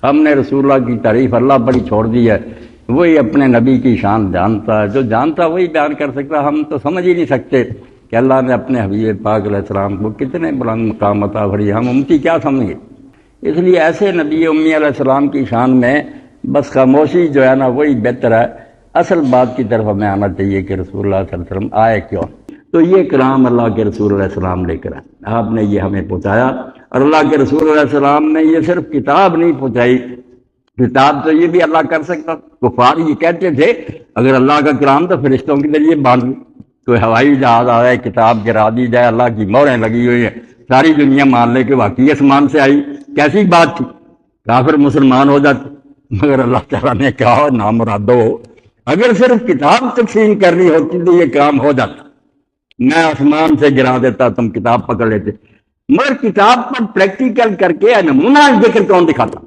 हमने रसूलुल्लाह की तारीफ अल्लाह पर ही छोड़ दी है। वही अपने नबी की शान जानता है, जो जानता वही बयान कर सकता। हम तो समझ ही नहीं सकते कि अल्लाह ने अपने हबीब पाक अलैहिस्सलाम को कितने बुलंद मकाम अता फरमाए, हम उम्मती क्या समझे। इसलिए ऐसे नबी उम्मी अलैहिस्सलाम की शान में बस खामोशी जो है ना वही बेहतर है। असल बात की तरफ हमें आना चाहिए कि रसूलुल्लाह सल्लल्लाहु अलैहि वसल्लम आए क्यों। तो ये कलाम अल्लाह के रसूल अलैहि सलाम लेकर आए, आपने ये हमें पहुँचाया। और अल्लाह के रसूल अलैहि सलाम ने ये सिर्फ किताब नहीं पहुँचाई, किताब तो ये भी अल्लाह कर सकता। कुफार ये कहते थे अगर अल्लाह का कलाम तो फरिश्तों के जरिए बांध, कोई हवाई जहाज आ जाए, किताब गिरा दी जाए, अल्लाह की मोहरें लगी हुई है, सारी दुनिया मान ले कि वाकई आसमान से आई, कैसी बात थी, काफिर मुसलमान हो जाते। मगर अल्लाह ताला ने कहा ना मुरादो, अगर सिर्फ किताब तकसीम करनी होती तो ये काम हो जाता, मैं आसमान से गिरा देता, तुम किताब पकड़ लेते। मगर किताब पर प्रैक्टिकल करके नमूना जिक्र कौन दिखाता।